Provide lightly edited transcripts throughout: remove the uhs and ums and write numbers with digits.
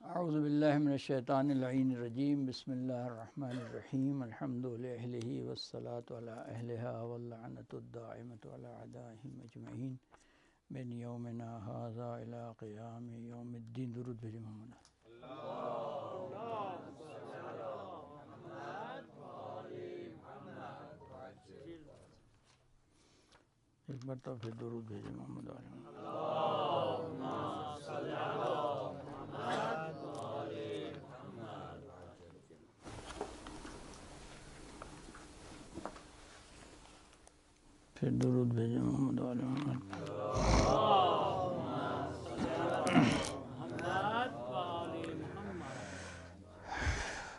اعوذ باللہ من الشیطان اللعین الرجیم بسم اللہ الرحمن الرحیم الحمد للہ والصلاة علی اہلہا واللعنۃ الدائمۃ علی اعدائہم اجمعین من یومنا ھذا الی قیام یوم الدین۔ درود بھیجیں محمد۔ ایک بار تو پھر درود بھیجیں محمد علیہ۔ پھر درود بھیجیں محمد علیہ۔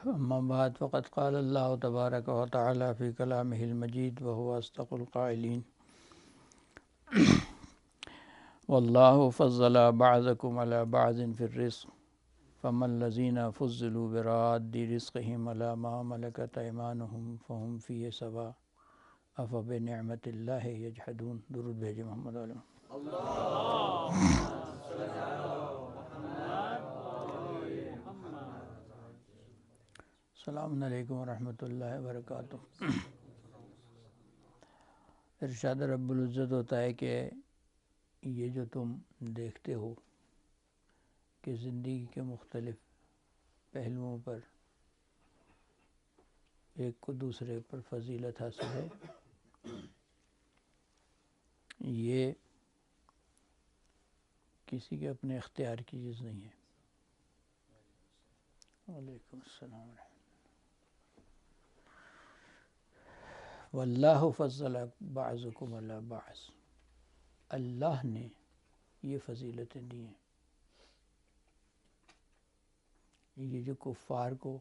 اما بعد فقد قال اللہ تبارک و تعالی فی کلامہ المجید وهو اصدق القائلین واللہ فضل بعضکم علی بعض فی الرزق فما الذین فضلوا براد رزقهم علی ما ملکت ایمانهم فهم فیہ سواء افبنعمت اللہ یجحدون۔ درود بھیجیں محمد علیہ۔ السلام علیکم ورحمۃ اللہ وبرکاتہ۔ ارشاد رب العزت ہوتا ہے کہ یہ جو تم دیکھتے ہو کہ زندگی کے مختلف پہلوؤں پر ایک کو دوسرے پر فضیلت حاصل ہے، یہ کسی کے اپنے اختیار کی چیز نہیں ہے۔ وعلیکم السلام۔ واللہ فضل بعضکم علی بعض، اللہ نے یہ فضیلتیں دی ہیں۔ یہ جو کفار کو،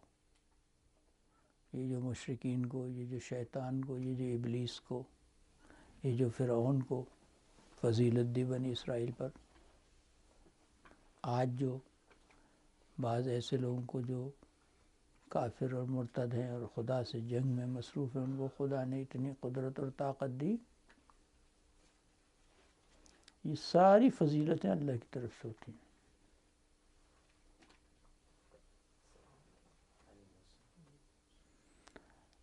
یہ جو مشرکین کو، یہ جو شیطان کو، یہ جو ابلیس کو، یہ جو فرعون کو فضیلت دی بنی اسرائیل پر، آج جو بعض ایسے لوگوں کو جو کافر اور مرتد ہیں اور خدا سے جنگ میں مصروف ہیں، ان کو خدا نے اتنی قدرت اور طاقت دی، یہ ساری فضیلتیں اللہ کی طرف سے ہوتی ہیں۔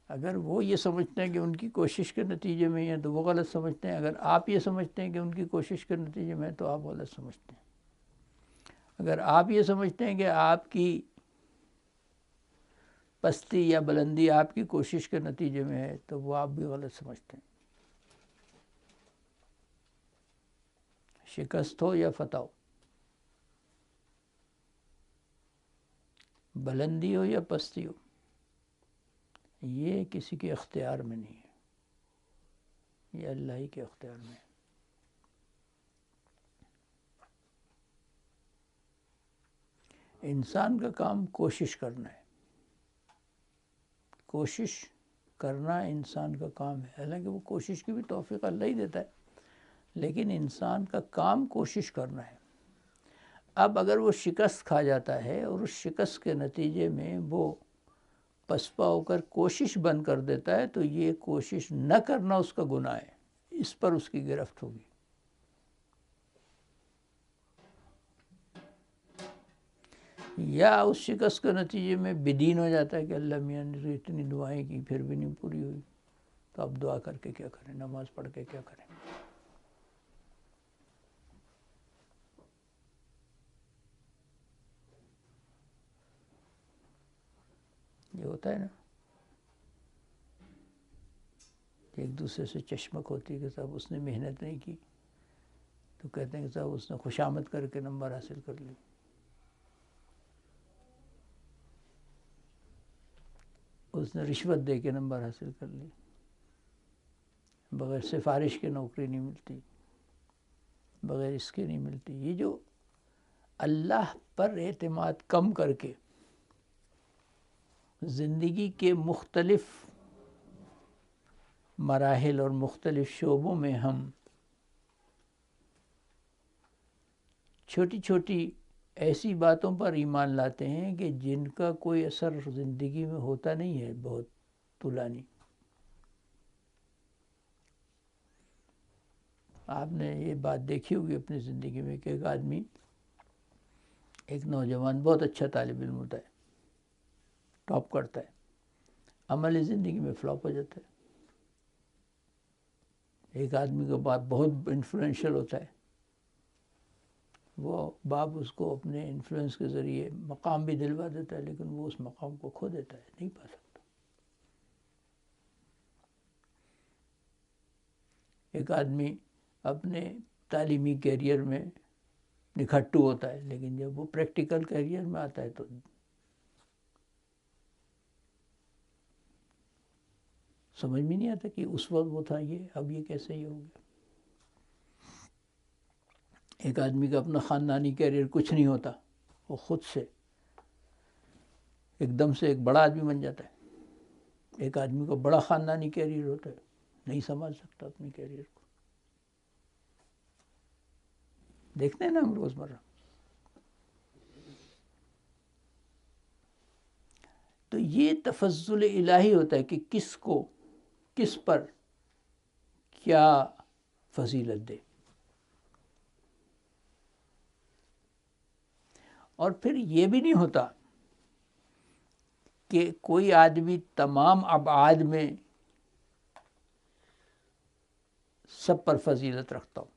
اگر وہ یہ سمجھتے ہیں کہ ان کی کوشش کے نتیجے میں ہیں تو وہ غلط سمجھتے ہیں، اگر آپ یہ سمجھتے ہیں کہ ان کی کوشش کے نتیجے میں تو آپ غلط سمجھتے ہیں۔ اگر آپ یہ سمجھتے ہیں کہ آپ کی پستی یا بلندی آپ کی کوشش کے نتیجے میں ہے تو وہ آپ بھی غلط سمجھتے ہیں۔ شکست ہو یا فتح ہو، بلندی ہو یا پستی ہو، یہ کسی کے اختیار میں نہیں ہے، یہ اللہ ہی کے اختیار میں ہے۔ انسان کا کام کوشش کرنا ہے، کوشش کرنا انسان کا کام ہے، حالانکہ وہ کوشش کی بھی توفیق اللہ ہی دیتا ہے، لیکن انسان کا کام کوشش کرنا ہے۔ اب اگر وہ شکست کھا جاتا ہے اور اس شکست کے نتیجے میں وہ پسپا ہو کر کوشش بند کر دیتا ہے تو یہ کوشش نہ کرنا اس کا گناہ ہے، اس پر اس کی گرفت ہوگی۔ یا اس شکست کے نتیجے میں بدین ہو جاتا ہے کہ اللہ میاں نے اتنی دعائیں کی پھر بھی نہیں پوری ہوئی، تو اب دعا کر کے کیا کریں، نماز پڑھ کے کیا کریں۔ یہ ہوتا ہے نا، ایک دوسرے سے چشمک ہوتی ہے کہ صاحب اس نے محنت نہیں کی تو کہتے ہیں کہ صاحب اس نے خوشامد کر کے نمبر حاصل کر لی، اس نے رشوت دے کے نمبر حاصل کر لی، بغیر سفارش کے نوکری نہیں ملتی، بغیر اس کے نہیں ملتی۔ یہ جو اللہ پر اعتماد کم کر کے زندگی کے مختلف مراحل اور مختلف شعبوں میں ہم چھوٹی چھوٹی ایسی باتوں پر ایمان لاتے ہیں کہ جن کا کوئی اثر زندگی میں ہوتا نہیں ہے بہت طولانی۔ آپ نے یہ بات دیکھی ہوگی اپنی زندگی میں کہ ایک آدمی ایک نوجوان بہت اچھا طالب علم ہوتا ہے، ٹاپ کرتا ہے، عملی زندگی میں فلاپ ہو جاتا ہے۔ ایک آدمی کا باپ بہت انفلوئنشل ہوتا ہے، وہ باپ اس کو اپنے انفلوئنس کے ذریعے مقام بھی دلوا دیتا ہے، لیکن وہ اس مقام کو کھو دیتا ہے، نہیں پا سکتا۔ ایک آدمی اپنے تعلیمی کیریئر میں نکھٹو ہوتا ہے، لیکن جب وہ پریکٹیکل کیریئر میں آتا ہے تو سمجھ میں نہیں آتا کہ اس وقت وہ تھا یہ، اب یہ کیسے ہی ہو گیا۔ ایک آدمی کا اپنا خاندانی کیریئر کچھ نہیں ہوتا، وہ خود سے ایک دم سے ایک بڑا آدمی بن جاتا ہے۔ ایک آدمی کا بڑا خاندانی کیریئر ہوتا ہے، نہیں سنبھال سکتا اپنے کیریئر کو۔ دیکھتے ہیں نا ہم روزمرہ۔ تو یہ تفضل الہی ہوتا ہے کہ کس کو کس پر کیا فضیلت دے۔ اور پھر یہ بھی نہیں ہوتا کہ کوئی آدمی تمام ابعاد میں سب پر فضیلت رکھتا ہو۔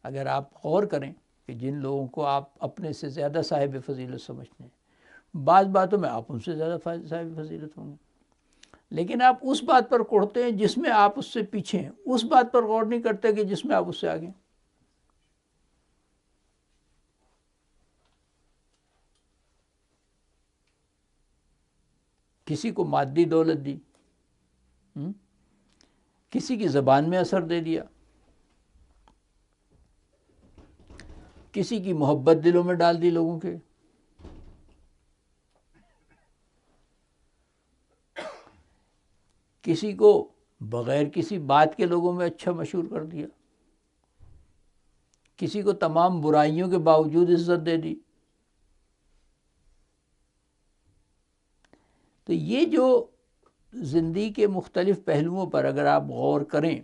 اگر آپ غور کریں کہ جن لوگوں کو آپ اپنے سے زیادہ صاحب فضیلت سمجھتے ہیں، بعض باتوں میں آپ ان سے زیادہ صاحب فضیلت ہوں گے، لیکن آپ اس بات پر کوڑتے ہیں جس میں آپ اس سے پیچھے ہیں، اس بات پر غور نہیں کرتے کہ جس میں آپ اس سے آگے ہیں۔ کسی کو مادی دولت دی، کسی کی زبان میں اثر دے دیا، کسی کی محبت دلوں میں ڈال دی لوگوں کے، کسی کو بغیر کسی بات کے لوگوں میں اچھا مشہور کر دیا، کسی کو تمام برائیوں کے باوجود عزت دے دی۔ تو یہ جو زندگی کے مختلف پہلوؤں پر اگر آپ غور کریں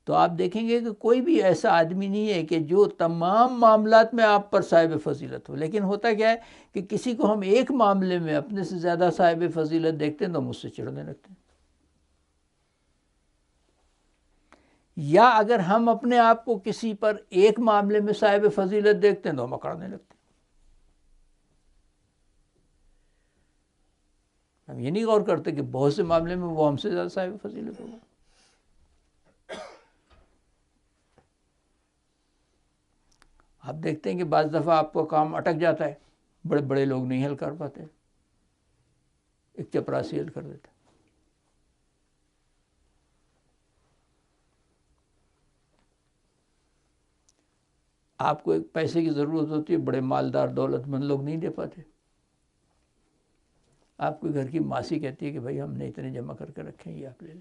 تو آپ دیکھیں گے کہ کوئی بھی ایسا آدمی نہیں ہے کہ جو تمام معاملات میں آپ پر صاحب فضیلت ہو، لیکن ہوتا کیا ہے کہ کسی کو ہم ایک معاملے میں اپنے سے زیادہ صاحب فضیلت دیکھتے ہیں تو ہم اس سے چڑھنے لگتے ہیں، یا اگر ہم اپنے آپ کو کسی پر ایک معاملے میں صاحب فضیلت دیکھتے ہیں تو ہم اکڑنے لگتے ہیں۔ ہم یہ نہیں غور کرتے کہ بہت سے معاملے میں وہ ہم سے زیادہ صاحب فضیلت ہوگا۔ آپ دیکھتے ہیں کہ بعض دفعہ آپ کو کام اٹک جاتا ہے، بڑے بڑے لوگ نہیں حل کر پاتے، ایک چپراسی حل کر دیتا ہے۔ آپ کو ایک پیسے کی ضرورت ہوتی ہے، بڑے مالدار دولت مند لوگ نہیں دے پاتے، آپ کو گھر کی ماسی کہتی ہے کہ بھائی ہم نے اتنے جمع کر کے رکھے ہیں، یہ آپ لے لیں۔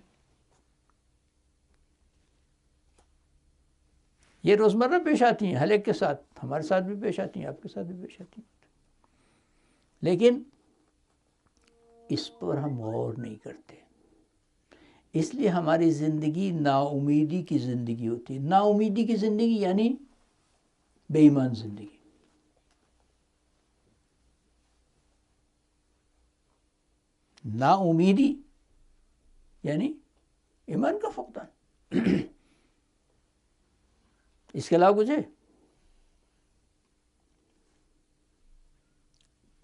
یہ روزمرہ پیش آتی ہیں ہر ایک کے ساتھ، ہمارے ساتھ بھی پیش آتی ہیں، آپ کے ساتھ بھی پیش آتی ہیں، لیکن اس پر ہم غور نہیں کرتے، اس لیے ہماری زندگی نا امیدی کی زندگی ہوتی ہے۔ نا امیدی کی زندگی یعنی بے ایمان زندگی۔ نا امیدی یعنی ایمان کا فقدان۔ اس کے علاوہ کچھ ہے؟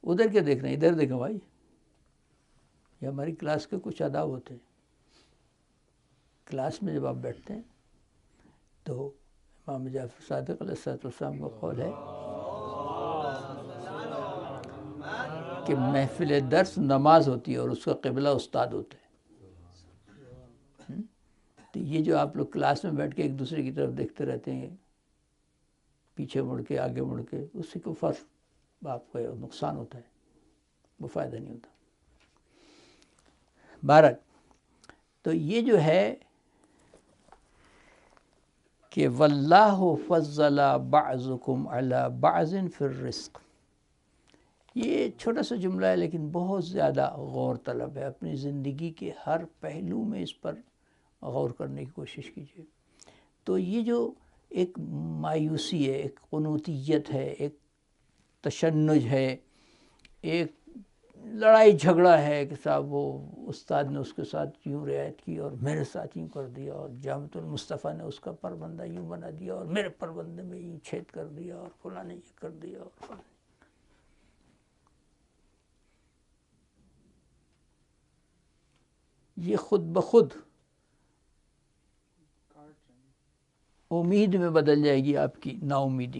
ادھر کیا دیکھ رہے ہیں، ادھر دیکھیں بھائی، یہ ہماری کلاس کے کچھ آداب ہوتے ہیں۔ کلاس میں جب آپ بیٹھتے ہیں تو امام جعفر صادق علیہ السلام کا قول ہے کہ محفل درس نماز ہوتی ہے اور اس کا قبلہ استاد ہوتا ہے۔ تو یہ جو آپ لوگ کلاس میں بیٹھ کے ایک دوسرے کی طرف دیکھتے رہتے ہیں، پیچھے مڑ کے آگے مڑ کے، اس سے کوئی فرق آپ کو نقصان ہوتا ہے، وہ فائدہ نہیں ہوتا۔ بہرحال تو یہ جو ہے کہ واللہ فضل بعضکم علی بعض فی الرزق، یہ چھوٹا سا جملہ ہے لیکن بہت زیادہ غور طلب ہے۔ اپنی زندگی کے ہر پہلو میں اس پر غور کرنے کی کوشش کیجیے۔ تو یہ جو ایک مایوسی ہے، ایک قنوطیت ہے، ایک تشنج ہے، ایک لڑائی جھگڑا ہے کہ صاحب وہ استاد نے اس کے ساتھ یوں رعایت کی اور میرے ساتھ یوں کر دیا، اور جامعۃ المصطفیٰ نے اس کا پربندہ یوں بنا دیا اور میرے پربندے میں یوں چھید کر دیا، اور فلاں نے یہ کر دیا، اور فلاں نے. یہ خود بخود امید میں بدل جائے گی آپ کی نا امیدی.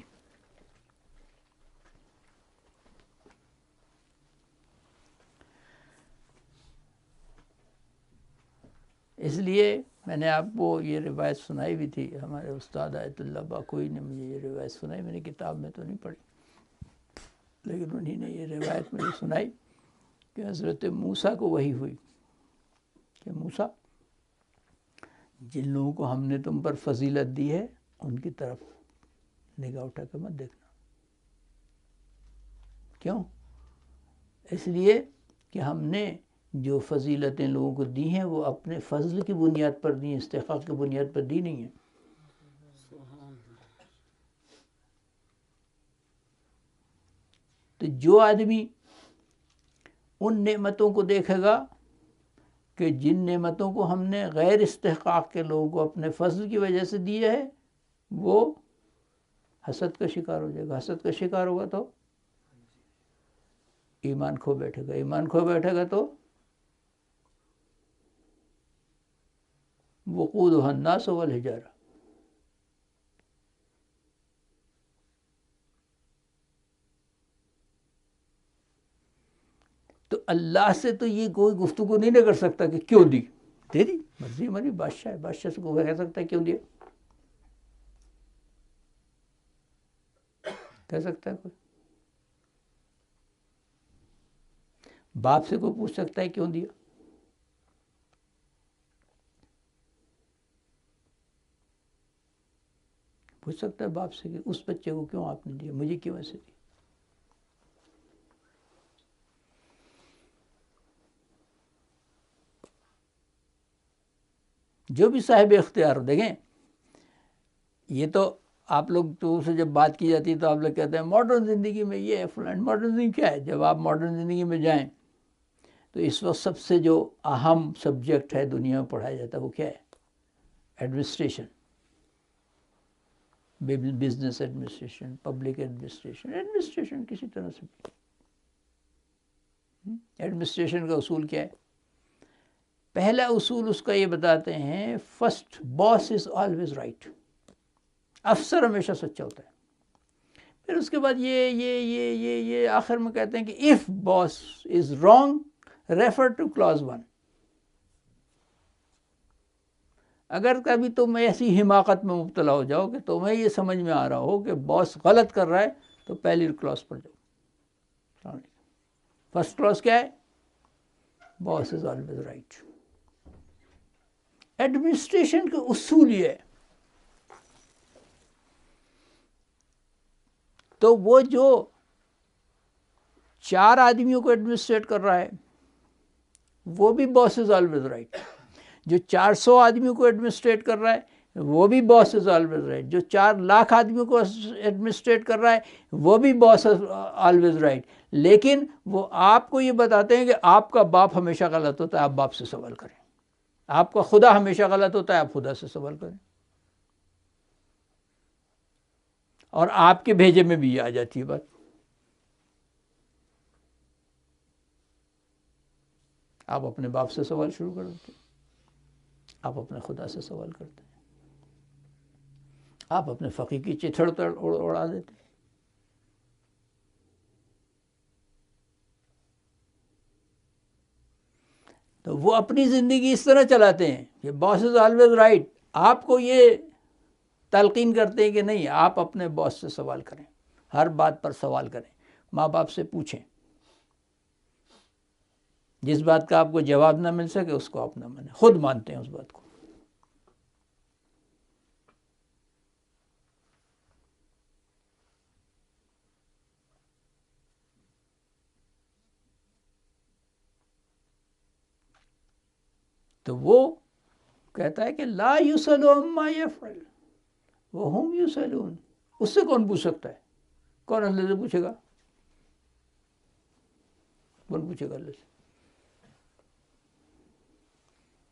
اس لیے میں نے آپ کو یہ روایت سنائی بھی تھی، ہمارے استاد آیت اللہ باکوئی نے مجھے یہ روایت سنائی، میں نے کتاب میں تو نہیں پڑھی، لیکن انہی نے یہ روایت مجھے سنائی کہ حضرت موسیٰ کو وحی ہوئی کہ موسیٰ، جن لوگوں کو ہم نے تم پر فضیلت دی ہے ان کی طرف نگاہ اٹھا کے مت دیکھنا. کیوں؟ اس لیے کہ ہم نے جو فضیلتیں لوگوں کو دی ہیں وہ اپنے فضل کی بنیاد پر دی ہیں، استحقاق کی بنیاد پر دی نہیں ہیں. تو جو آدمی ان نعمتوں کو دیکھے گا کہ جن نعمتوں کو ہم نے غیر استحقاق کے لوگوں کو اپنے فضل کی وجہ سے دیا ہے، وہ حسد کا شکار ہو جائے گا. حسد کا شکار ہوگا تو ایمان کھو بیٹھے گا، ایمان کھو بیٹھے گا تو وقودها الناس والحجارہ. تو اللہ سے تو یہ کوئی گفتگو نہیں کر سکتا کہ کیوں دی، دے دی، مرضی ہماری، بادشاہ ہے، بادشاہ سے کوئی کہہ سکتا ہے کیوں دیا؟ کہہ سکتا ہے کوئی؟ باپ سے کوئی پوچھ سکتا ہے کیوں دیا؟ پوچھ سکتا ہے باپ سے کہ اس بچے کو کیوں آپ نے دیا، مجھے کیوں ایسے دیا؟ جو بھی صاحب اختیار ہو. دیکھیں یہ تو آپ لوگ تو سے جب بات کی جاتی ہے تو آپ لوگ کہتے ہیں ماڈرن زندگی میں یہ ہے فلان. ماڈرن زندگی کیا ہے؟ جب آپ ماڈرن زندگی میں جائیں تو اس وقت سب سے جو اہم سبجیکٹ ہے دنیا میں پڑھایا جاتا ہے وہ کیا ہے؟ Administration, business administration, public administration. Administration کسی طرح سے ایڈمنسٹریشن کا اصول کیا ہے؟ پہلا اصول اس کا یہ بتاتے ہیں، first boss is always right. افسر ہمیشہ سچا ہوتا ہے. پھر اس کے بعد یہ آخر میں کہتے ہیں کہ if boss is wrong refer to clause 1. اگر کبھی تم ایسی حماقت میں مبتلا ہو جاؤ کہ تمہیں یہ سمجھ میں آ رہا ہو کہ باس غلط کر رہا ہے تو پہلی کلاس پر جاؤ. فرسٹ کلاس کیا ہے؟ باس از آلویز رائٹ. ایڈمنسٹریشن کا اصول یہ ہے. تو وہ جو 4 آدمیوں کو ایڈمنسٹریٹ کر رہا ہے وہ بھی باس از آلویز رائٹ. جو 400 آدمیوں کو ایڈمنسٹریٹ کر رہا ہے وہ بھی باس از آلویز رائٹ. جو 4 لاکھ آدمیوں کو ایڈمنسٹریٹ کر رہا ہے وہ بھی باس از آلویز رائٹ. لیکن وہ آپ کو یہ بتاتے ہیں کہ آپ کا باپ ہمیشہ غلط ہوتا ہے، آپ باپ سے سوال کریں. آپ کا خدا ہمیشہ غلط ہوتا ہے، آپ خدا سے سوال کریں. اور آپ کے بھیجے میں بھی یہ آ جاتی ہے بات. آپ اپنے باپ سے سوال شروع کر دیتے ہیں، آپ اپنے خدا سے سوال کرتے ہیں، آپ اپنے فقیر کی چتھڑ اڑا دیتے ہیں. تو وہ اپنی زندگی اس طرح چلاتے ہیں کہ باس از آلویز رائٹ. آپ کو یہ تلقین کرتے ہیں کہ نہیں، آپ اپنے باس سے سوال کریں، ہر بات پر سوال کریں، ماں باپ سے پوچھیں. جس بات کا آپ کو جواب نہ مل سکے اس کو آپ نہ مانیں، خود مانتے ہیں اس بات کو. تو وہ کہتا ہے کہ لا یسأل عما یفعل وَهُمْ يُسْأَلُونَ، اس سے کون پوچھ سکتا ہے؟ کون اللہ سے پوچھے گا؟ کون پوچھے گا اللہ سے؟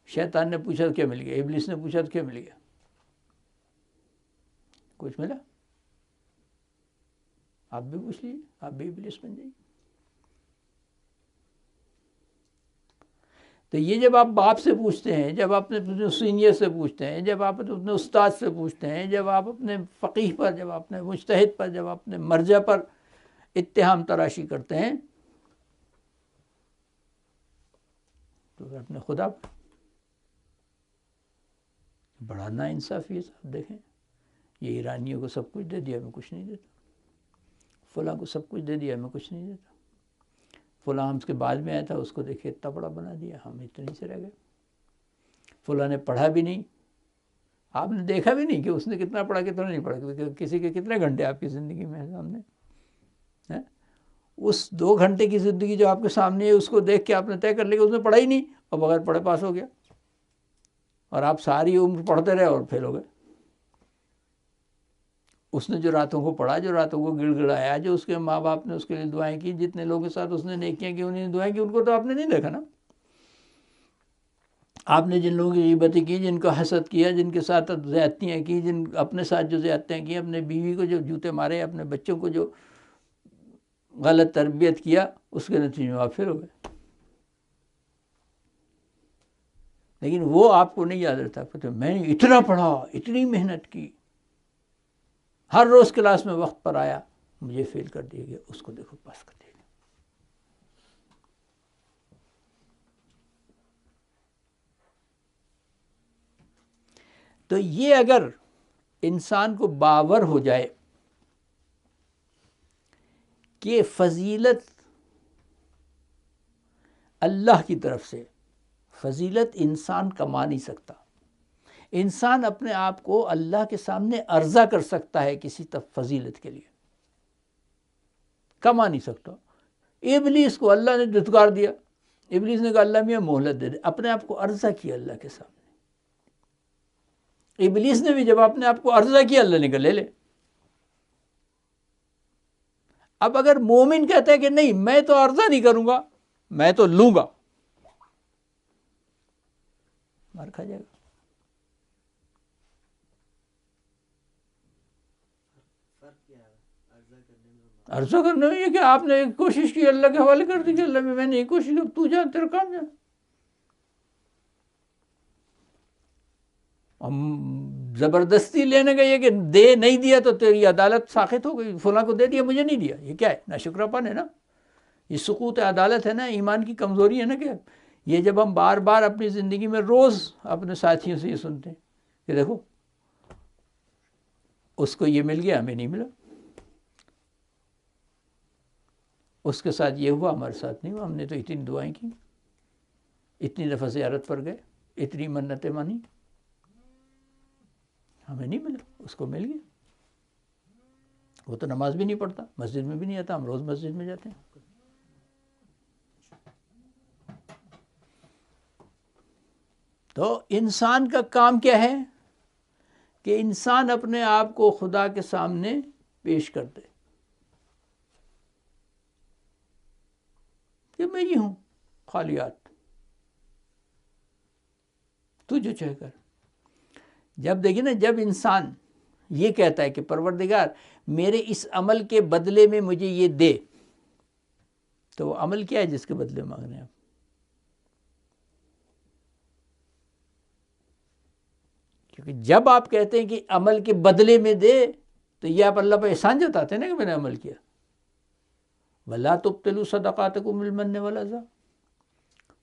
شیطان نے پوچھا تو کیا مل گیا؟ ابلیس نے پوچھا تو کیا مل گیا؟ کچھ ملا؟ آپ بھی پوچھ لیجیے، آپ بھی ابلیس بن جائیے۔ تو یہ جب آپ باپ سے پوچھتے ہیں، جب آپ اپنے سینئر سے پوچھتے ہیں، جب آپ اپنے استاد سے پوچھتے ہیں، جب آپ اپنے فقیہ پر، جب آپ اپنے مجتہد پر، جب آپ اپنے مرجع پر اتہام تراشی کرتے ہیں، تو پھر اپنے خدا پر بڑا نا انصافی ہے۔ صاحب دیکھیں، یہ ایرانیوں کو سب کچھ دے دیا، میں کچھ نہیں دیتا، فلاں کو سب کچھ دے دیا، میں کچھ نہیں دیتا، فلاں ہم اس کے بعد میں آیا تھا، اس کو دیکھے اتنا بڑا بنا دیا، ہم اتنے سے رہ گئے، فلاں نے پڑھا بھی نہیں، آپ نے دیکھا بھی نہیں کہ اس نے کتنا پڑھا کتنا نہیں پڑھا، کسی کے کتنے گھنٹے آپ کی زندگی میں سامنے، اس 2 گھنٹے کی زندگی جو آپ کے سامنے ہے، اس کو دیکھ کے آپ نے طے کر لیا کہ اس نے پڑھا ہی نہیں اور بغیر پڑھے پاس ہو گیا، اور آپ ساری عمر پڑھتے رہے اور فیل ہو گئے۔ اس نے جو راتوں کو پڑھا، جو راتوں کو گڑ گڑایا، جو اس کے ماں باپ نے اس کے لیے دعائیں کی، جتنے لوگوں کے ساتھ اس نے نیکیاں کی، انہیں دعائیں کی، ان کو تو آپ نے نہیں دیکھا نا۔ آپ نے جن لوگوں کی غیبتیں کی، جن کو حسد کیا، جن کے ساتھ زیادتیاں کی، جن اپنے ساتھ جو زیادتیاں کی، اپنے بیوی کو جو جوتے مارے، اپنے بچوں کو جو غلط تربیت کیا، اس کے نتیجے میں آپ پھر ہو گئے۔ لیکن وہ آپ کو نہیں یاد رہتا کہ میں نے اتنا پڑھا، اتنی محنت کی، ہر روز کلاس میں وقت پر آیا، مجھے فیل کر دیا گیا، اس کو دیکھو پاس کر دیا گیا۔ تو یہ اگر انسان کو باور ہو جائے کہ فضیلت اللہ کی طرف سے، فضیلت انسان کما نہیں سکتا، انسان اپنے آپ کو اللہ کے سامنے عرضہ کر سکتا ہے کسی فضیلت کے لیے، کما نہیں سکتا۔ ابلیس کو اللہ نے دھتکار دیا، ابلیس نے کہا اللہ میاں مہلت دے دے، اپنے آپ کو عرضہ کیا اللہ کے سامنے۔ ابلیس نے بھی جب اپنے آپ کو عرضہ کیا، اللہ نے کہا لے لے۔ اب اگر مومن کہتا ہے کہ نہیں میں تو عرضہ نہیں کروں گا، میں تو لوں گا، مار کھا جائے گا۔ عرضہ کرنے میں یہ کہ آپ نے کوشش کی، اللہ کے حوالے کر دی کہ اللہ میں نے یہ کوشش کی، تو جا، تیرا کام جا۔ ہم زبردستی لینے کا یہ کہ دے نہیں دیا تو تیری عدالت ساخط ہو گئی، فلاں کو دے دیا مجھے نہیں دیا، یہ کیا ہے؟ ناشکراپن ہے نا، یہ سقوط عدالت ہے نا، ایمان کی کمزوری ہے نا۔ کہ یہ جب ہم بار بار اپنی زندگی میں روز اپنے ساتھیوں سے یہ سنتے ہیں کہ دیکھو اس کو یہ مل گیا، ہمیں نہیں ملا، اس کے ساتھ یہ ہوا، ہمارے ساتھ نہیں ہوا، ہم نے تو اتنی دعائیں کی، اتنی دفعہ زیارت پر گئے، اتنی منتیں مانی، ہمیں نہیں ملا، اس کو مل گیا۔ وہ تو نماز بھی نہیں پڑھتا، مسجد میں بھی نہیں آتا، ہم روز مسجد میں جاتے ہیں۔ تو انسان کا کام کیا ہے کہ انسان اپنے آپ کو خدا کے سامنے پیش کر دے کہ میں یہ ہوں، خالیات، تو جو چاہے کر۔ جب دیکھیں نا، جب انسان یہ کہتا ہے کہ پروردگار میرے اس عمل کے بدلے میں مجھے یہ دے، تو وہ عمل کیا ہے جس کے بدلے مانگ رہے ہیں آپ؟ کیونکہ جب آپ کہتے ہیں کہ عمل کے بدلے میں دے، تو یہ آپ اللہ پہ احسان جتاتے ہیں نا کہ میں نے عمل کیا۔ وَلَا تُبْطِلُوا صَدَقَاتِكُمْ بِالْمَنِّ وَالْأَذَىٰ،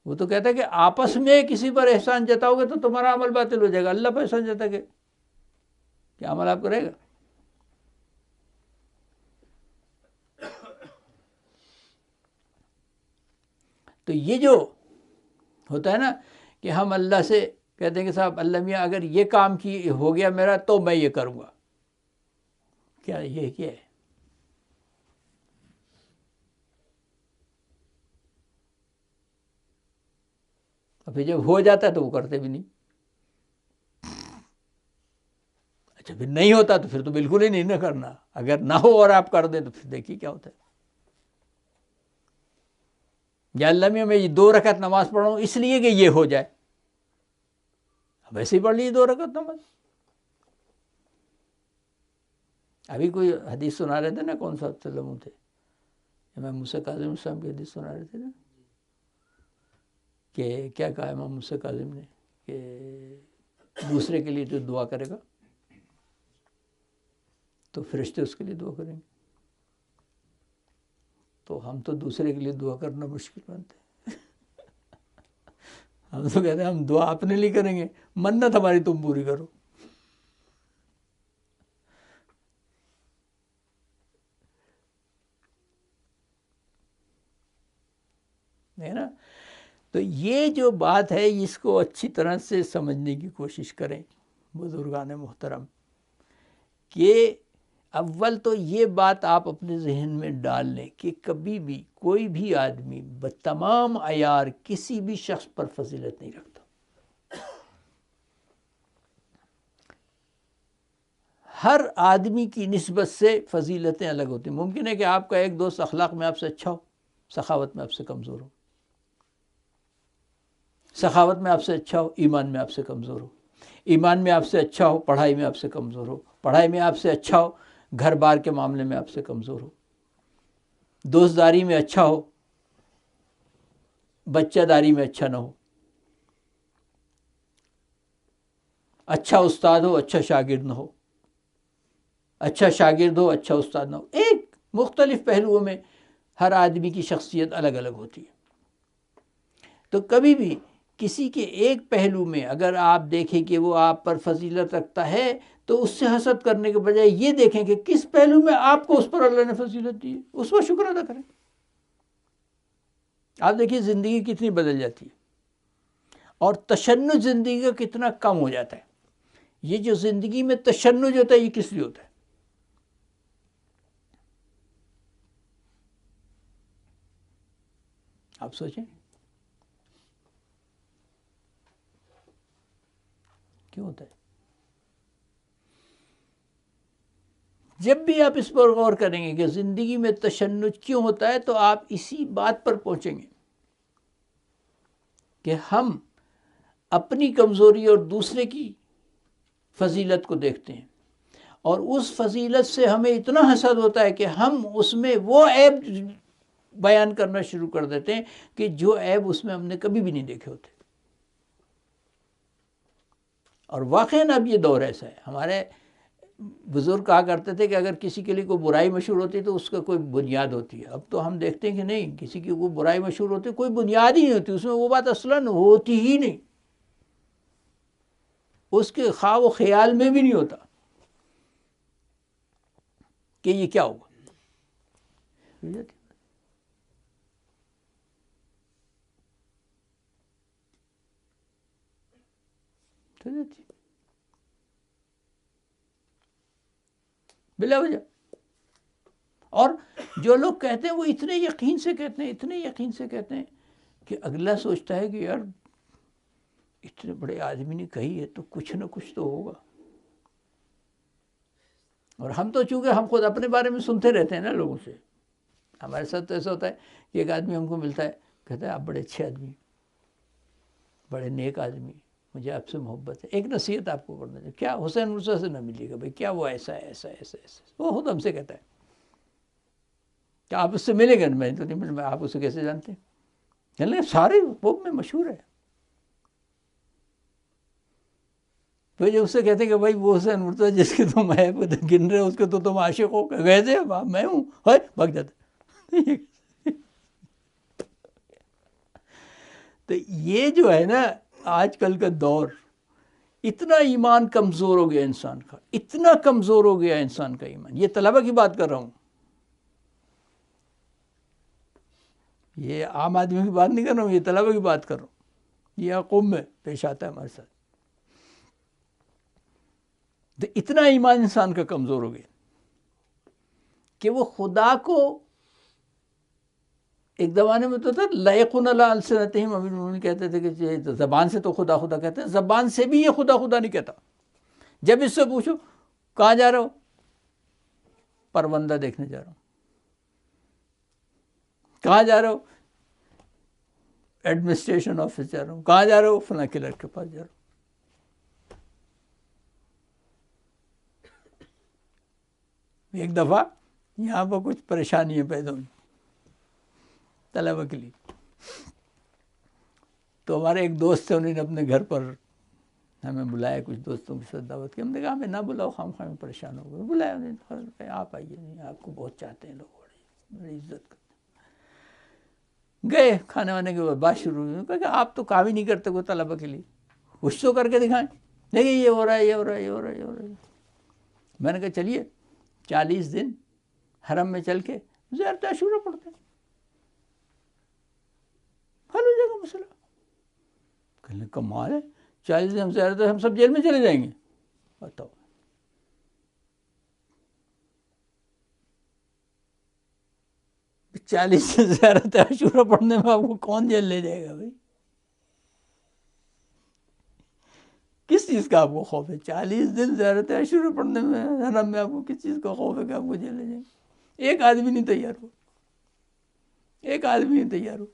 وہ تو کہتا ہے کہ آپس میں کسی پر احسان جتاؤ گے تو تمہارا عمل باطل ہو جائے گا، اللہ پر احسان جتا کے کیا عمل آپ کرے گا؟ تو یہ جو ہوتا ہے نا کہ ہم اللہ سے کہتے ہیں کہ صاحب اللہ میاں اگر یہ کام کی ہو گیا میرا تو میں یہ کروں گا، کیا یہ کیا ہے؟ اور پھر جب ہو جاتا ہے تو وہ کرتے بھی نہیں۔ اچھا پھر نہیں ہوتا تو پھر تو بالکل ہی نہیں نہ کرنا. اگر نہ ہو اور آپ کر دیں تو پھر دیکھیے کیا ہوتا ہے. یا اللہ میں یہ 2 رکعت نماز پڑھ رہا ہوں اس لیے کہ یہ ہو جائے, ویسے ہی پڑھ لیجیے 2 رکعت نماز. ابھی کوئی حدیث سنا رہے تھے نا, کون سا وسلم تھے, امام موسیٰ کاظم السلام کی حدیث سنا رہے تھے نا, کہ کیا کہا امام موسیٰ کاظم نے کہ دوسرے کے لیے جو دعا کرے گا تو فرشتے اس کے لیے دعا کریں گے. تو ہم تو دوسرے کے لیے دعا کرنا مشکل مانتے ہیں. ہم تو کہتے ہیں ہم دعا اپنے لیے کریں گے, منت ہماری تم پوری کرو. ہے نا. تو یہ جو بات ہے اس کو اچھی طرح سے سمجھنے کی کوشش کریں بزرگان محترم, کہ اول تو یہ بات آپ اپنے ذہن میں ڈال لیں کہ کبھی بھی کوئی بھی آدمی بتمام عیار کسی بھی شخص پر فضیلت نہیں رکھتا. ہر آدمی کی نسبت سے فضیلتیں الگ ہوتی ہیں. ممکن ہے کہ آپ کا ایک دوست اخلاق میں آپ سے اچھا ہو, سخاوت میں آپ سے کمزور ہو. سخاوت میں آپ سے اچھا ہو, ایمان میں آپ سے کمزور ہو. ایمان میں آپ سے اچھا ہو, پڑھائی میں آپ سے کمزور ہو. پڑھائی میں آپ سے اچھا ہو, گھر بار کے معاملے میں آپ سے کمزور ہو. دوستداری میں اچھا ہو, بچہ داری میں اچھا نہ ہو. اچھا استاد ہو, اچھا شاگرد نہ ہو. اچھا شاگرد ہو, اچھا استاد نہ ہو. ایک مختلف پہلوؤں میں ہر آدمی کی شخصیت الگ الگ ہوتی ہے. تو کبھی بھی کسی کے ایک پہلو میں اگر آپ دیکھیں کہ وہ آپ پر فضیلت رکھتا ہے تو اس سے حسد کرنے کے بجائے یہ دیکھیں کہ کس پہلو میں آپ کو اس پر اللہ نے فضیلت دی ہے, اس پر شکر ادا کریں. آپ دیکھیے زندگی کتنی بدل جاتی ہے اور تشنج زندگی کا کتنا کم ہو جاتا ہے. یہ جو زندگی میں تشنج ہوتا ہے یہ کس لیے ہوتا ہے؟ آپ سوچیں کیوں ہوتا ہے؟ جب بھی آپ اس پر غور کریں گے کہ زندگی میں تشنج کیوں ہوتا ہے تو آپ اسی بات پر پہنچیں گے کہ ہم اپنی کمزوری اور دوسرے کی فضیلت کو دیکھتے ہیں, اور اس فضیلت سے ہمیں اتنا حسد ہوتا ہے کہ ہم اس میں وہ عیب بیان کرنا شروع کر دیتے ہیں کہ جو عیب اس میں ہم نے کبھی بھی نہیں دیکھے ہوتے. اور واقعاً اب یہ دور ایسا ہے. ہمارے بزرگ کہا کرتے تھے کہ اگر کسی کے لیے کوئی برائی مشہور ہوتی ہے تو اس کا کوئی بنیاد ہوتی ہے. اب تو ہم دیکھتے ہیں کہ نہیں, کسی کی کوئی برائی مشہور ہوتی ہے کوئی بنیاد ہی نہیں ہوتی, اس میں وہ بات اصلاً ہوتی ہی نہیں, اس کے خواہ و خیال میں بھی نہیں ہوتا کہ یہ کیا ہوگا. بلا وجہ. اور جو لوگ کہتے ہیں وہ اتنے یقین سے کہتے ہیں کہ اگلا سوچتا ہے کہ یار اتنے بڑے آدمی نے کہی ہے تو کچھ نہ کچھ تو ہوگا. اور ہم تو چونکہ ہم خود اپنے بارے میں سنتے رہتے ہیں نا لوگوں سے, ہمارے ساتھ تو ایسا ہوتا ہے کہ ایک آدمی ہم کو ملتا ہے, کہتا ہے آپ بڑے اچھے آدمی, بڑے نیک آدمی, مجھے آپ سے محبت ہے, ایک نصیحت آپ کو کرنا چاہیے. کیا حسین مرزا سے نہ ملیے گا بھائی, کیا وہ ایسا ایسا ایسا ایسا, وہ خود ہم سے کہتا ہے کہ آپ اس سے ملیں گے. میں تو نہیں مل, آپ اسے کیسے جانتے ہیں؟ سارے قوم میں مشہور ہے. تو جو اس سے کہتے ہیں کہ بھائی وہ حسین مرزا جس کے تم گن رہے ہو اس کے تو تم عاشق ہو, گئے تھے میں ہوں, بھاگ جاتے. تو یہ جو ہے نا آج کل کا دور, اتنا ایمان کمزور ہو گیا انسان کا, اتنا کمزور ہو گیا انسان کا ایمان. یہ طلبہ کی بات کر رہا ہوں, یہ عام آدمی کی بات نہیں کر رہا ہوں, یہ طلبہ کی بات کر رہا ہوں. یہ قوم میں پیش آتا ہے ہمارے ساتھ. تو اتنا ایمان انسان کا کمزور ہو گیا کہ وہ خدا کو, ایک زمانے میں تو تھا لائقون علی السنتہم, امیر المومنین کہتے تھے کہ زبان سے تو خدا خدا کہتے ہیں, زبان سے بھی یہ خدا خدا نہیں کہتا. جب اس سے پوچھو کہاں جا رہا ہو؟ پروندہ دیکھنے جا رہا ہوں. کہاں جا رہا ہو؟ ایڈمنسٹریشن آفس جا رہا ہوں. کہاں جا رہا ہو؟ فلاں کلر کے پاس جا رہا ہوں. ایک دفعہ یہاں پر کچھ پریشانیاں پیدا ہوئی طلبہ کے لیے. تو ہمارے ایک دوست تھے, انہوں نے اپنے گھر پر ہمیں بلایا, کچھ دوستوں کے ساتھ دعوت کی. ہم نے کہا ہمیں نہ بلاؤ, خواہ میں پریشان ہو گئے. بلایا انہوں نے, آپ آئیے, نہیں آپ کو بہت چاہتے ہیں لوگ, بڑی عزت کرتے ہیں. گئے, کھانے وانے کے بعد بات شروع ہوئی. کہا کہ آپ تو کام ہی نہیں کرتے کوئی طلبہ کے لیے, کچھ تو کر کے دکھائیں. دیکھیے یہ ہو رہا ہے, یہ ہو رہا ہے, یہ ہو رہا ہے, یہ ہو رہا ہے. میں نے کہا چلیے 40 دن حرم میں چل کے زیارت عاشورہ پڑھتے ہیں, حل ہو جائے گا مسئلہ. کہنے کمال ہے, 40 دن ہم زیارت, ہم سب جیل میں چلے جائیں گے. بتاؤ, چالیس دن زیارت عاشورہ پڑھنے میں آپ کو کون جیل لے جائے گا بھائی؟ کس چیز کا آپ کو خوف ہے؟ 40 دن زیارت عاشورہ پڑھنے میں حرم میں آپ کو کس چیز کا خوف ہے کہ آپ کو جیل لے جائیں گے؟ ایک آدمی نہیں تیار ہو, ایک آدمی نہیں تیار ہو.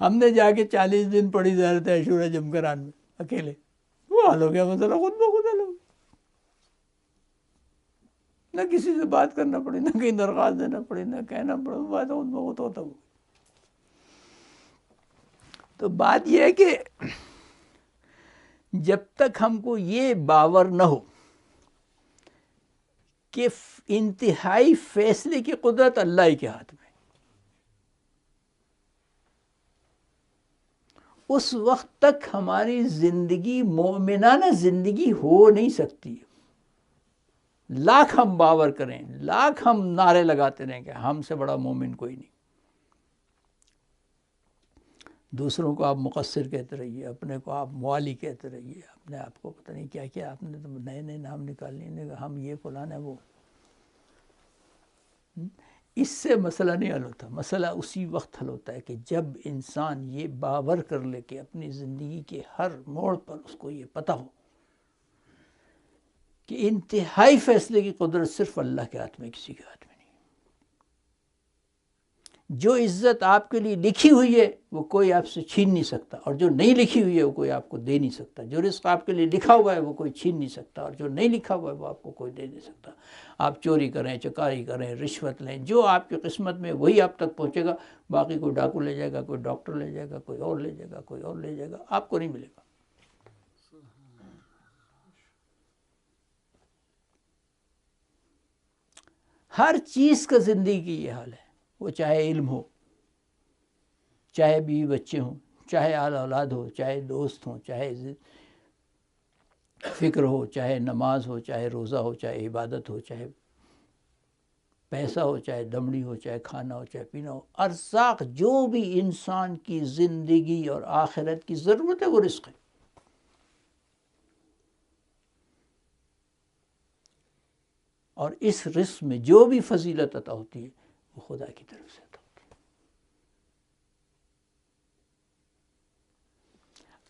ہم نے جا کے 40 دن پڑھی زیارت عاشورہ جمکران میں اکیلے, وہ حل ہو گیا مسئلہ, خود بخود حل ہو گیا. نہ کسی سے بات کرنا پڑی, نہ کہیں درخواست دینا پڑی, نہ کہنا پڑا, بات خود بخود ہوتا ہو. تو بات یہ ہے کہ جب تک ہم کو یہ باور نہ ہو کہ انتہائی فیصلے کی قدرت اللہ ہی کے ہاتھ میں, اس وقت تک ہماری زندگی مومنانہ زندگی ہو نہیں سکتی. لاکھ ہم باور کریں, لاکھ ہم نعرے لگاتے رہیں کہ ہم سے بڑا مومن کوئی نہیں. دوسروں کو آپ مقصر کہتے رہیے, اپنے کو آپ موالی کہتے رہیے, اپنے آپ کو پتہ نہیں کیا کیا, آپ نے تو نئے نئے نام نکال لیے, ہم یہ فلان ہے وہ. اس سے مسئلہ نہیں حل ہوتا. مسئلہ اسی وقت حل ہوتا ہے کہ جب انسان یہ باور کر لے کہ اپنی زندگی کے ہر موڑ پر اس کو یہ پتہ ہو کہ انتہائی فیصلے کی قدرت صرف اللہ کے ہاتھ میں, کسی کے ہاتھ میں نہیں. جو عزت آپ کے لیے لکھی ہوئی ہے وہ کوئی آپ سے چھین نہیں سکتا, اور جو نہیں لکھی ہوئی ہے وہ کوئی آپ کو دے نہیں سکتا. جو رزق آپ کے لیے لکھا ہوا ہے وہ کوئی چھین نہیں سکتا, اور جو نہیں لکھا ہوا ہے وہ آپ کو کوئی دے نہیں سکتا. آپ چوری کریں, چکاری کریں, رشوت لیں, جو آپ کی قسمت میں وہی آپ تک پہنچے گا. باقی کوئی ڈاکو لے جائے گا, کوئی ڈاکٹر لے جائے گا, کوئی اور لے جائے گا, کوئی اور لے جائے گا, آپ کو نہیں ملے گا. ہر چیز کا زندگی کی یہ حال ہے, وہ چاہے علم ہو, چاہے بیوی بچے ہوں, چاہے آل اولاد ہو, چاہے دوست ہوں, چاہے فکر ہو, چاہے نماز ہو, چاہے روزہ ہو, چاہے عبادت ہو, چاہے پیسہ ہو, چاہے دمڑی ہو, چاہے کھانا ہو, چاہے پینا ہو. ارزاق جو بھی انسان کی زندگی اور آخرت کی ضرورت ہے وہ رزق ہے. اور اس رزق میں جو بھی فضیلت عطا ہوتی ہے وہ خدا کی طرف سے عطا ہوتی ہے.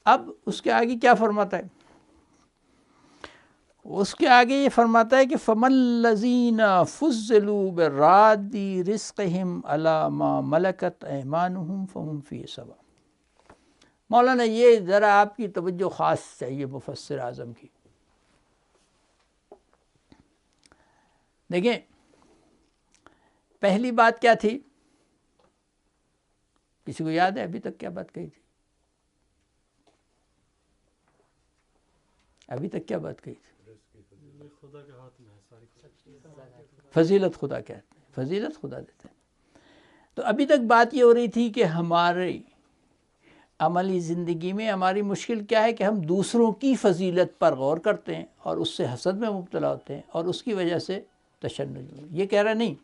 اب اس کے آگے کیا فرماتا ہے؟ اس کے آگے یہ فرماتا ہے کہ فَمَن الَّذِينَ فُضِّلُوا بِرَادِّ رِزْقِهِمْ عَلَى مَا مَلَكَتْ أَيْمَانُهُمْ فَهُمْ فِيهِ سَوَاءٌ. مولانا یہ ذرا آپ کی توجہ خاص چاہیے مفسر اعظم کی. دیکھیں, پہلی بات کیا تھی؟ کسی کو یاد ہے ابھی تک کیا بات کہی تھی؟ ابھی تک کیا بات کہی تھی؟ خدا کے ہاتھ میں ہے ساری, فضیلت خدا کے ہاتھ میں, فضیلت خدا دیتے ہیں. تو ابھی تک بات یہ ہو رہی تھی کہ ہماری عملی زندگی میں ہماری مشکل کیا ہے کہ ہم دوسروں کی فضیلت پر غور کرتے ہیں اور اس سے حسد میں مبتلا ہوتے ہیں, اور اس کی وجہ سے تشنج. یہ کہہ رہا نہیں,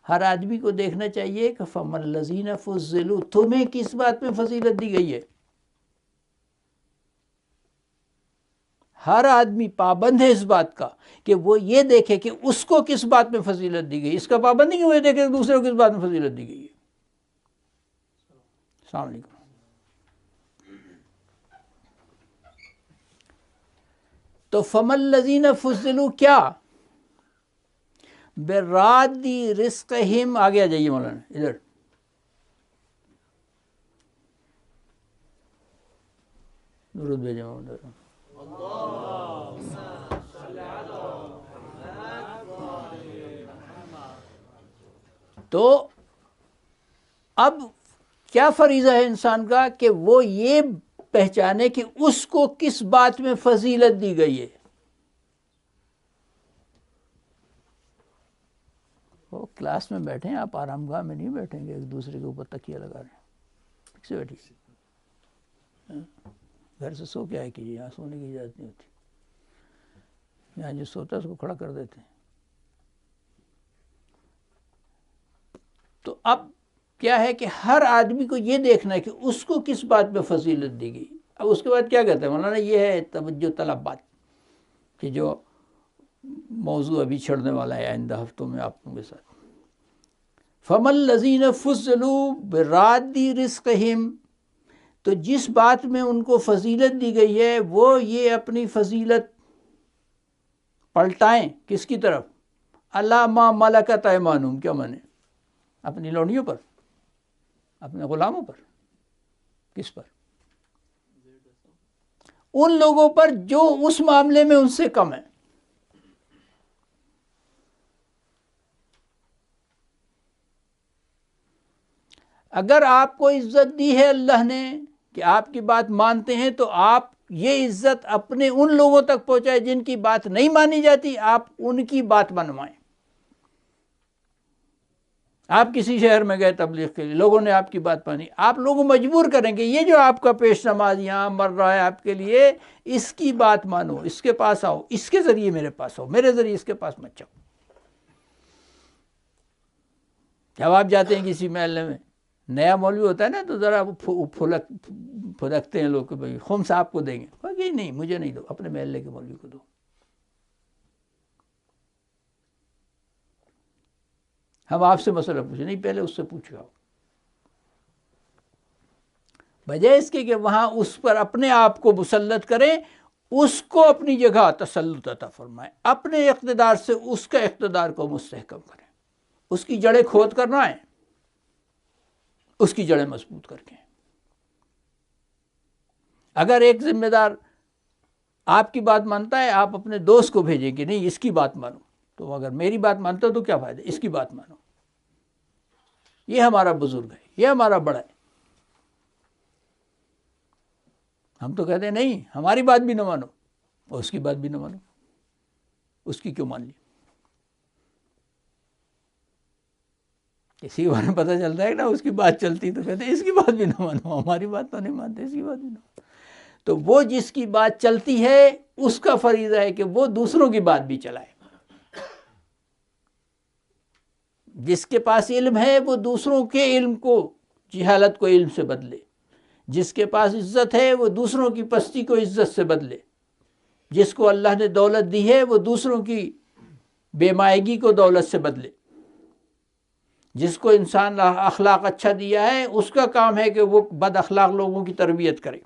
ہر آدمی کو دیکھنا چاہیے کہ فَمَن الَّذِينَ فُضِّلُوا, تمہیں کس بات میں فضیلت دی گئی ہے. ہر آدمی پابند ہے اس بات کا کہ وہ یہ دیکھے کہ اس کو کس بات میں فضیلت دی گئی. اس کا پابند نہیں کہ وہ یہ دیکھے کہ دوسرے کو کس بات میں فضیلت دی گئی ہے. السلام علیکم. تو فَمَن الَّذِينَ فُضِّلُوا کیا؟ برادی رزقہم، آگے آ جائیے مولانا ادھر، درود بھیجیں مولانا. تو اب کیا فریضہ ہے انسان کا کہ وہ یہ پہچانے کہ اس کو کس بات میں فضیلت دی گئی ہے. وہ کلاس میں بیٹھے ہیں، آپ آرام گاہ میں نہیں بیٹھیں گے ایک دوسرے کے اوپر تکیہ لگا رہے ہیں. ٹھیک سے بیٹھیے، گھر سے سو کے آئے کیجیے، یہاں سونے کی اجازت نہیں ہوتی. یہاں جو سوتا ہے اس کو کھڑا کر دیتے ہیں. تو اب کیا ہے کہ ہر آدمی کو یہ دیکھنا ہے کہ اس کو کس بات میں فضیلت دی گئی. اب اس کے بعد کیا کہتے ہیں مولانا، یہ ہے توجہ طلب بات، کہ جو موضوع ابھی چھڑنے والا ہے آئندہ ہفتوں میں آپ لوگوں کے ساتھ. فَمَا الَّذِينَ فُضِّلُوا بِرَادِّ رِزْقِهِمْ، تو جس بات میں ان کو فضیلت دی گئی ہے وہ یہ اپنی فضیلت پلٹائیں کس کی طرف؟ عَلَىٰ مَا مَلَكَتْ أَيْمَانُهُمْ، کیا مانے؟ اپنی لونڈیوں پر، اپنے غلاموں پر، کس پر؟ ان لوگوں پر جو اس معاملے میں ان سے کم ہے. اگر آپ کو عزت دی ہے اللہ نے کہ آپ کی بات مانتے ہیں، تو آپ یہ عزت اپنے ان لوگوں تک پہنچائے جن کی بات نہیں مانی جاتی، آپ ان کی بات منوائیں. آپ کسی شہر میں گئے تبلیغ کے لیے، لوگوں نے آپ کی بات مانی، آپ لوگوں مجبور کریں گے یہ جو آپ کا پیش نماز یہاں مر رہا ہے آپ کے لیے، اس کی بات مانو، اس کے پاس آؤ، اس کے ذریعے میرے پاس آؤ، میرے ذریعے اس کے پاس مت جاؤ. جب آپ جاتے ہیں کسی محلے میں، نیا مولوی ہوتا ہے نا تو ذرا پھدکتے ہیں لوگ کہ بھائی خمس آپ کو دیں گے، کہ نہیں مجھے نہیں دو، اپنے محلے کے مولوی کو دو. ہم آپ سے مسئلہ پوچھیں، نہیں پہلے اس سے پوچھو. بجائے اس کے کہ وہاں اس پر اپنے آپ کو مسلط کریں، اس کو اپنی جگہ تسلط عطا فرمائیں، اپنے اقتدار سے اس کا اقتدار کو مستحکم کریں، اس کی جڑیں کھود کرنا ہے، اس کی جڑیں مضبوط کر کے. اگر ایک ذمہ دار آپ کی بات مانتا ہے، آپ اپنے دوست کو بھیجیں کہ نہیں اس کی بات مانو، تو اگر میری بات مانتا ہو تو کیا فائدہ، اس کی بات مانو، یہ ہمارا بزرگ ہے، یہ ہمارا بڑا ہے. ہم تو کہتے ہیں نہیں ہماری بات بھی نہ مانو اور اس کی بات بھی نہ مانو. اس کی کیوں مان لی؟ کسی بار پتہ چلتا ہے نا اس کی بات چلتی تو کہتے ہیں اس کی بات بھی نہ مانو، ہماری بات تو نہیں مانتے، اس کی بات بھی نہ مانو. تو وہ جس کی بات چلتی ہے اس کا فریضہ ہے کہ وہ دوسروں کی بات بھی چلائے. جس کے پاس علم ہے وہ دوسروں کے علم کو، جہالت کو علم سے بدلے. جس کے پاس عزت ہے وہ دوسروں کی پستی کو عزت سے بدلے. جس کو اللہ نے دولت دی ہے وہ دوسروں کی بے مائگی کو دولت سے بدلے. جس کو انسان اخلاق اچھا دیا ہے اس کا کام ہے کہ وہ بد اخلاق لوگوں کی تربیت کرے.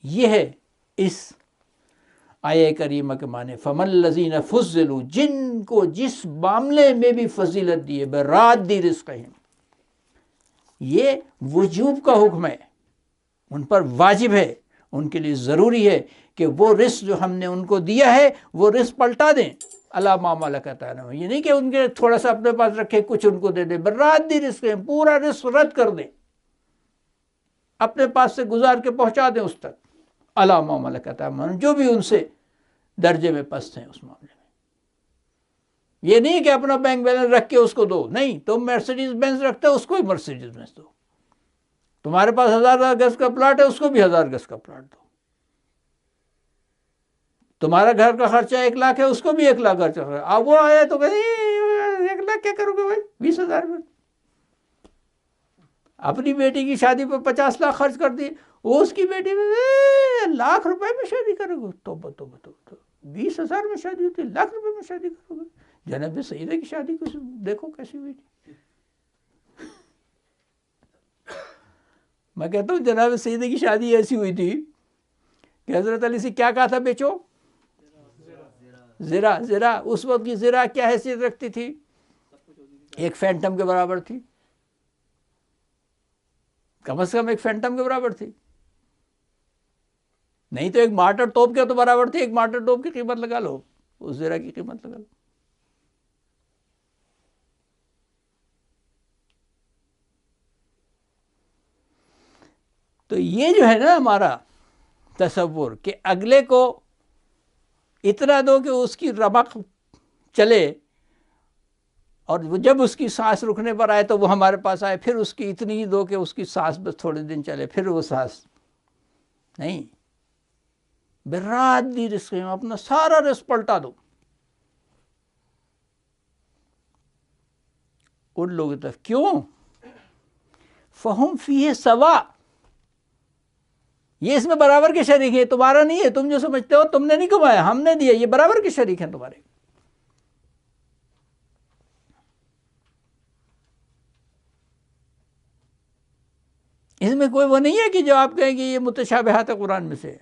یہ ہے اس آیہ کریمہ کے معنی فَمَا الَّذِينَ فُضِّلُوا، جن کو جس معاملے میں بھی فضیلت دی ہے بِرَادِّ رِزْقِهِمْ، یہ وجوب کا حکم ہے، ان پر واجب ہے، ان کے لیے ضروری ہے کہ وہ رزق جو ہم نے ان کو دیا ہے وہ رزق پلٹا دیں. عَلَىٰ مَا مَلَكَتْ أَيْمَانُهُمْ، یہ نہیں کہ ان کے تھوڑا سا اپنے پاس رکھے کچھ ان کو دے دیں، بِرَادِّ رِزْقِهِمْ، پورا رزق رد کر دیں، اپنے پاس سے گزار کے پہنچا دیں اس تک. عَلَىٰ مَا مَلَكَتْ أَيْمَانُهُمْ، جو بھی ان سے درجے میں پست ہیں اس معاملے میں. یہ نہیں کہ اپنا بینک بیلنس رکھ کے اس کو دو، نہیں، تم مرسیڈیز بینز رکھتے ہو اس کو بھی مرسیڈیز بینز دو. تمہارے پاس 1000 گز کا پلاٹ ہے اس کو بھی 1000 گز کا پلاٹ دو. تمہارا گھر کا خرچہ 1 لاکھ ہے اس کو بھی 1 لاکھ خرچہ ہے. اب وہ آیا تو کہتے 1 لاکھ کیا کرو گے بھائی، 20,000 میں. اپنی بیٹی کی شادی پر 50 لاکھ خرچ کر دی، وہ اس کی بیٹی میں لاکھ روپے میں شادی کرو گے. توبہ توبہ توبہ، 20,000 میں شادی ہوتی ہے، لاکھ روپے میں شادی کرو گے. جناب سیدہ کی شادی کو دیکھو کیسی ہوئی تھی. میں کہتا ہوں جناب سیدہ کی شادی ایسی ہوئی تھی کہ حضرت علی سے کیا کہا تھا، بیچو زرا اس وقت کی زرا کیا حیثیت رکھتی تھی؟ ایک فینٹم کے برابر تھی، کم از کم ایک فینٹم کے برابر تھی، نہیں تو ایک مارٹر توپ کے تو برابر تھی. ایک مارٹر توپ کی قیمت لگا لو، اس زرا کی قیمت لگا لو. تو یہ جو ہے نا ہمارا تصور کہ اگلے کو اتنا دو کہ اس کی رمق چلے، اور جب اس کی سانس رکنے پر آئے تو وہ ہمارے پاس آئے، پھر اس کی اتنی ہی دو کہ اس کی سانس بس تھوڑے دن چلے، پھر وہ سانس نہیں. برات دی رزق، اپنا سارا رزق پلٹا دو ان لوگوں کی طرف. کیوں؟ فہم فیہ سوا، یہ اس میں برابر کے شریک ہیں، تمہارا نہیں ہے. تم جو سمجھتے ہو تم نے نہیں کمایا، ہم نے دیا، یہ برابر کے شریک ہیں تمہارے. اس میں کوئی وہ نہیں ہے کہ جو آپ کہیں گے یہ متشابہات قرآن میں سے،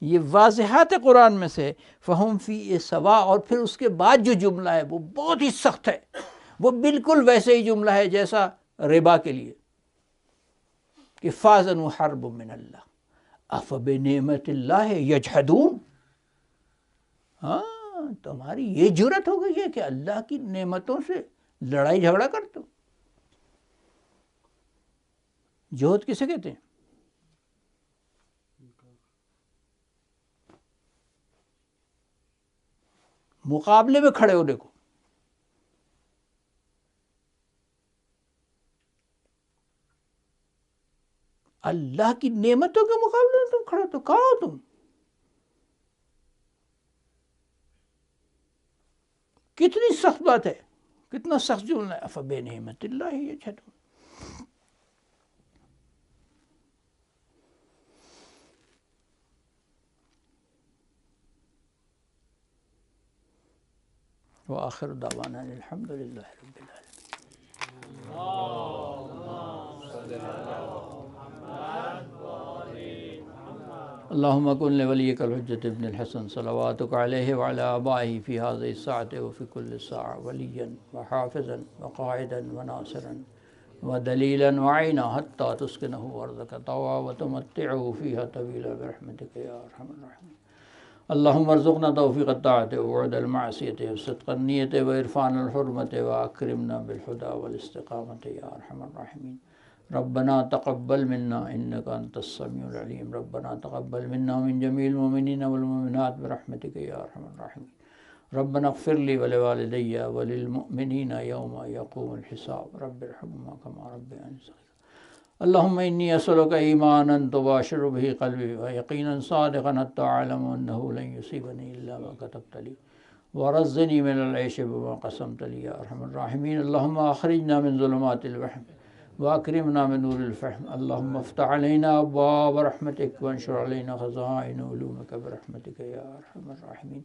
یہ واضحات قرآن میں سے. فہم فی سوا، اور پھر اس کے بعد جو جملہ ہے وہ بہت ہی سخت ہے، وہ بالکل ویسے ہی جملہ ہے جیسا ربا کے لیے کہ فاذن حرب من اللہ افبنعمت اللہ یجحدون. ہاں تمہاری یہ جرت ہو گئی ہے کہ اللہ کی نعمتوں سے لڑائی جھگڑا کرتے ہو. جوہد کسے کہتے ہیں؟ مقابلے میں کھڑے ہونے کو. اللہ کی نعمتوں کے مقابلے میں تم کھڑے ہو تو کہاں ہو تم؟ کتنی سخت بات ہے، کتنا سخت جملہ ہے. افبنعمت اللہ یجحدون. وآخر دعوانا الحمد للہ رب العالمین. اللہم کن لولیک الحجۃ ابن الحسن صلواتک علیہ وعلی آبائہ فی هذه الساعة وفی کل ساعة ولیا وحافظا وقائدا وناصرا ودلیلا وعینا حتی تسکنہ ارضک طوعا وتمتعہ فیہا طویلا برحمتک یا ارحم الراحمین. اللہم ارزقنا توفیق الطاعت وبعد المعصیت وصدق النیت وعرفان الحرمت واکرمنا بالہدی والاستقامت یا ارحم الراحمین. ربنا تقبل منا انک انت السمیع العلیم. ربنا تقبل منا من جمیع المؤمنین والمؤمنات برحمتک یا ارحم الراحمین. ربنا اغفر لی ولوالدی وللمؤمنین یوم یقوم الحساب. رب ارحمہما کما ربیانی صغیرا. اللہم انی اسألک ایمانا تباشر به قلبی ویقینا صادقا حتی اعلم انہ لن یصیبنی الا ما کتبت لی ورزنی من العیش بما قسمت لی یا ارحم الراحمین. اللہم اخرجنا من ظلمات الوہم واکرمنا من نور الفہم. اللہم افتح علینا ابواب رحمتک وانشر علینا خزائن علومک برحمتک یا ارحم الراحمین.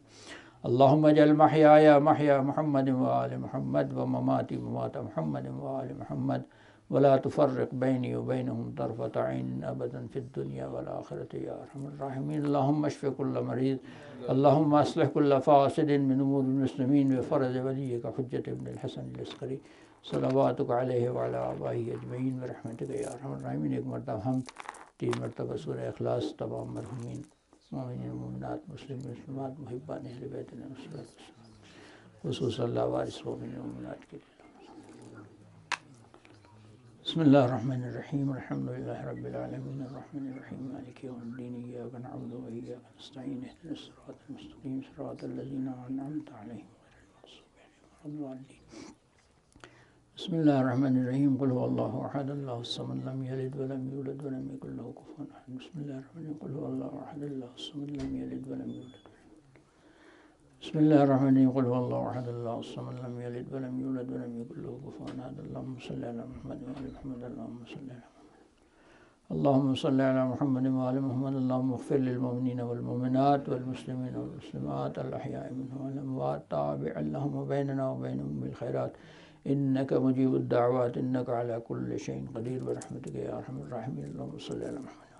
اللہم اجعل محیایا محیا محمد وآل محمد ومماتی ممات محمد وآل محمد ولا تفرق بینی وبینہم طرفۃ عین ابدا فی الدنیا والآخرۃ یا ارحم الراحمین. اللہم اشف کل مریض. اللہم اصلح کل فاسد من امور المسلمین بفرج ولیک حجۃ ابن الحسن العسقری صلواتک علیہ وعلی آبائہ اجمعین برحمتک یا ارحم الراحمین. ایک مرتبہ ہم 3 مرتبہ سورہ اخلاص تمام مرحومین مومنین مومنات مسلم مسلمات محبان اہل بیت خصوصا اللہ وارث مومنین مومنات کے لیے. بسم اللہ الرحمن الرحیم. الحمد للہ رب العالمین الرحمن الرحیم مالک یوم الدین. ایاک نعبد و ایاک نستعین اہدنا الصراط المستقیم صراط الذین انعمت علیہم غیر المغضوب علیہم ولا الضالین. بسم اللہ الرحمن الرحیم. قل هو اللہ احد اللہ الصمد لم یلد ولم یولد ولم یکن له کفوا احد. بسم اللہ الرحمن الرحیم. قل هو اللہ احد اللہ الصمد لم یلد ولم یولد. بسم اللہ الرحمن الرحیم. قل هو اللہ احد اللہ الصمد لم یلد ولم یولد ولم یکن له کفوا احد. اللہم صلی علی محمد وعلی محمد. اللہم صلی علی محمد. اللہم صلی علی محمد وعلی محمد. اللہم اغفر للمؤمنین والمؤمنات والمسلمین والمسلمات الاحیاء منهم والاموات. تابع اللہم بیننا وبینہم بالخیرات انک مجیب الدعوات انک علی کل شیء قدیر برحمتک یا ارحم الراحمین. اللہم صلی علی محمد.